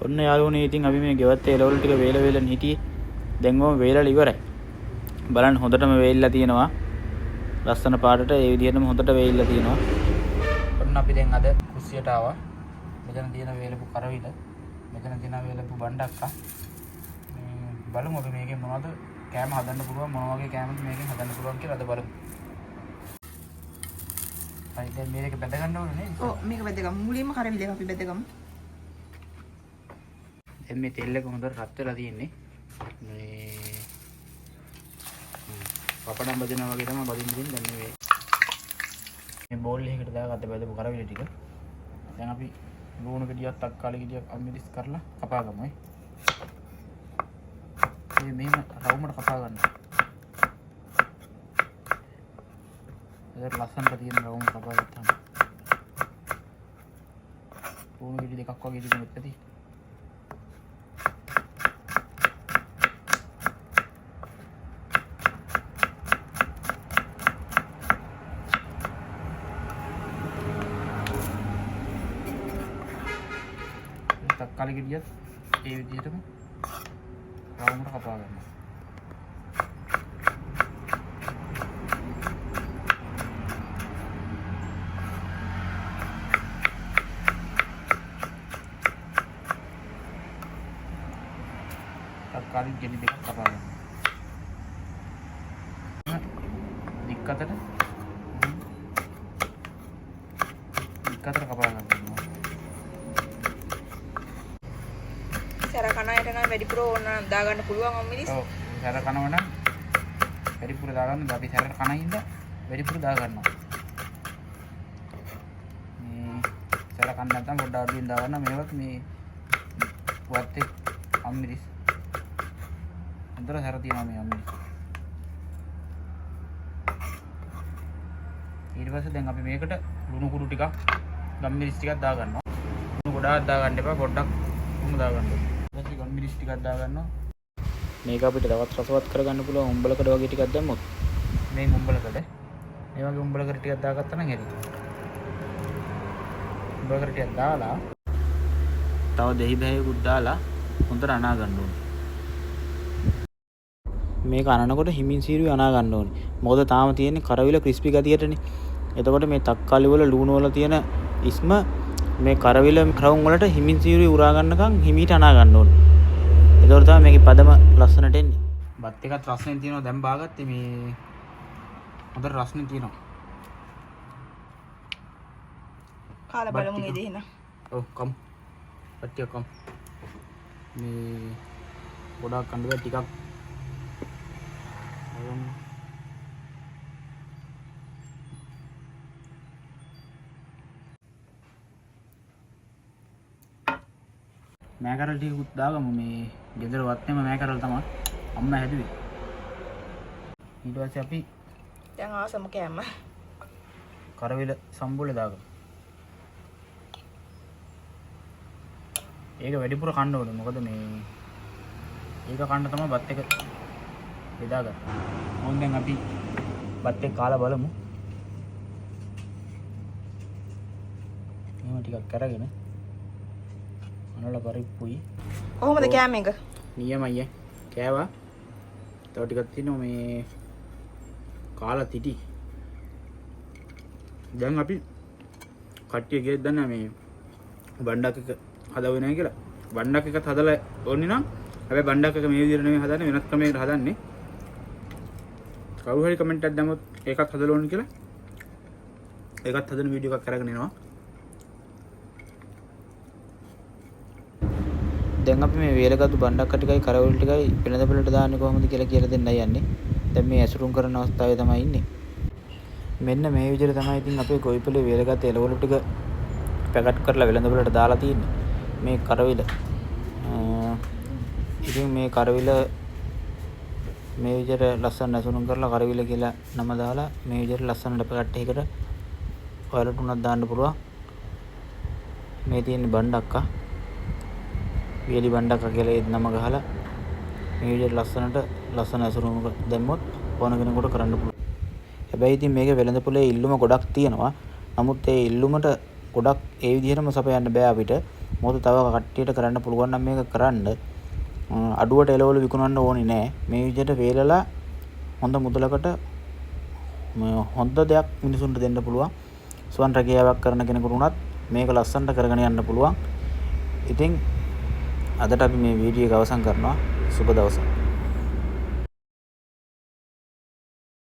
ඔන්න යාළුවනේ ඉතින් අපි මේ ගෙවත්ත එළවලු ටික වේලෙන් හිටියේ. දැන් ඔම වේලලා ඉවරයි. බලන්න හොඳටම වේලිලා තියෙනවා. ලස්සන පාටට ඒ විදිහටම හොඳට වේලිලා තියෙනවා. ඔන්න අපි දැන් අද කුස්සියට ආවා. මෙතන තියෙන වේලපු කරවිල. මෙතන තියෙන වේලපු බණ්ඩක්කා. බලමු අපි මේකෙන් මොනවද කෑම හදන්න පුළුවන් මොන වගේ කෑමද මේකෙන් හදන්න පුළුවන් කියලා අද බලමු. හරි දැන් මේක බෙද ගන්න ඕනේ නේද? ඔව් මේක බෙදගමු. මුලින්ම කරවිල එක අපි බෙදගමු. දැන් මේ තෙල් එක හොඳට රත් වෙලා තියෙන්නේ. මේ පපඩම් බදිනවා වගේ තමයි බදින්න තියෙන්නේ. දැන් මේ බෝල් එකකට දාගත්ත බෙදපු කරවිල ටික. දැන් අපි ලුණු ගෙඩියක් තක්කාලි ගෙඩියක් අම්මිරිස් කරලා කපා ගමු. මෙහෙම රවුමට කපා ගන්න. ඒක ලස්සනට තියෙන රවුම කපා ගත්තාම ලුණු ගෙඩි දෙකක් වගේ ඉතින් මෙතනදී තක්කාලි ගෙඩියත් ඒ විදිහටම රවුමට කපා ගන්න. තක්කාලි ගෙඩි දෙකක් කපා ගන්න. දික්කතට කපා ගන්න. සැර කණයට නම් වැඩිපුර ඕන දා ගන්න පුළුවන් අම්මිරිස්. ඔව් සැර කනව නම් වැඩිපුර දා ගන්න. අපි සැර කනින්ද වැඩිපුර දා ගන්නවා. මේ සැර කන්න නැත්නම් පොඩ්ඩක් අඩුවෙන් දා ගන්න. මේවත් මේ වත්තේ අම්මිරිස්. අnder සැර තියෙනවා මේ අම්මිරිස්. ඊට පස්සේ දැන් අපි මේකට ලුණු කුඩු ටිකක් ගම්මිරිස් ටිකක් දා ගන්නවා. ලුණු ගොඩාක් දා ගන්න එපා. පොඩ්ඩක් උණු දා ගන්න. ගම්මිරිස් ටිකක් දා ගන්නවා. මේක අපිට තවත් රසවත් කරගන්න පුළුවන් උඹලකඩ වගේ ටිකක් දැම්මොත්. මේ උඹලකඩ මේ වගේ උඹලකඩ ටිකක් දාගත්තා නම් හරි. උඹලකඩ ටිකක් දාලා තව දෙහි බැහැයකුත් දාලා හොඳට අනා ගන්න ඕනේ. මේක අනනකොට හිමින් සීරුවේ අනා ගන්න ඕනේ. මොකද තාම තියෙන්නේ කරවිල ක්‍රිස්පි ගතියටනේ. එතකොට මේ තක්කාලි වල ලුණු වල තියෙන ඉස්ම මේ කරවිල රවුම් වලට හිමින් සීරුවේ උරා ගන්නකම් හිමීට අනා ගන්න ඕනේ. ඒතකොට තමයි මේකේ පදම ලස්සනට එන්නේ. බත් එකත් රසයෙන් තියෙනවා. දැන් බාගත්තේ මේ හොඳට රසයෙන් තියෙනවා. කාලා බලමු නේද එහෙනම්. ඔව් කම්. පට්ටිය කම්. මේ ගොඩාක් කන්න බෑ ටිකක්. මෑකරල් ටිකකුත් දාගමු. මේ ගෙදර වත්තේම මෑකරල් තමයි අම්මා හැදුවේ. ඊට පස්සේ අපි දැන් ආසම කෑම කරවිල සම්බුලේ දාගමු. ඒක වැඩිපුර කන්න ඕනේ. මොකද මේ ඒක කන්න තමයි බත් එක බෙදාගන්න. මොන් දැන් අපි බත් එක කාලා බලමු. එහෙම ටිකක් කරගෙන අනලා පරිප්පුයි. කොහොමද කෑම එක? නියමයි කෑවා. තව ටිකක් තියෙනවා මේ කාලා තිටි. දැන් අපි කට්ටිය ගෙත් දන්නේ මේ බණ්ඩක් එක හදවෙන්නේ නැහැ කියලා. බණ්ඩක් එකත් හදලා ඕනේ නම් හැබැයි බණ්ඩක් එක මේ විදිහට නෙමෙයි හදන්නේ, වෙනත් ක්‍රමයකට හදන්නේ. කවුරු හරි කමෙන්ට් එකක් දැම්මොත් ඒකත් හදලා ඕනේ කියලා ඒකත් හදන වීඩියෝ එකක් කරගෙන එනවා. දැන් අපි මේ වේලගත්තු බණ්ඩක්ක ටිකයි කරවල ටිකයි වෙනද පෙළට දාන්නේ කොහොමද කියලා දෙන්නයි යන්නේ. දැන් මේ ඇසුරුම් කරන අවස්ථාවේ තමයි ඉන්නේ. මෙන්න මේ විදිහට තමයි ඉතින් අපේ ගොවිපලේ වේලගත්තු එළවලු ටික පැකට් කරලා වෙළඳ පෙළට දාලා තියෙන්නේ. මේ කරවිල. ඉතින් මේ කරවිල මේ විදිහට ලස්සන ඇසුරුම් කරලා කරවිල කියලා නම දාලා මේ විදිහට ලස්සනට පැකට් එකකට ඔයාලට උනක් දාන්න පුළුවන්. මේ තියෙන්නේ බණ්ඩක්කා. වේලි බණ්ඩක්කා කියලා ඒ නම ගහලා මේ විදිහට ලස්සන ඇසුරුමක දැම්මොත් ඕන කෙනෙකුට කරන්න පුළුවන්. හැබැයි ඉතින් මේකේ වෙළඳ පොලේ ඉල්ලුම ගොඩක් තියෙනවා. නමුත් ඒ ඉල්ලුමට ගොඩක් ඒ විදිහටම සපයන්න බෑ අපිට. මොකද තව කට්ටියට කරන්න පුළුවන් නම් මේක කරන්න. අඩුවට එළවලු විකුණන්න ඕනේ නෑ. මේ විදිහට වේලලා හොඳ මුදලකට හොඳ දෙයක් මිනිසුන්ට දෙන්න පුළුවන්. සුවන් රැකියාවක් කරන කෙනෙකුට උනත් මේක ලස්සනට කරගෙන යන්න පුළුවන්. ඉතින් අදට අපි මේ වීඩියෝ එක අවසන් කරනවා. සුබ දවසක්.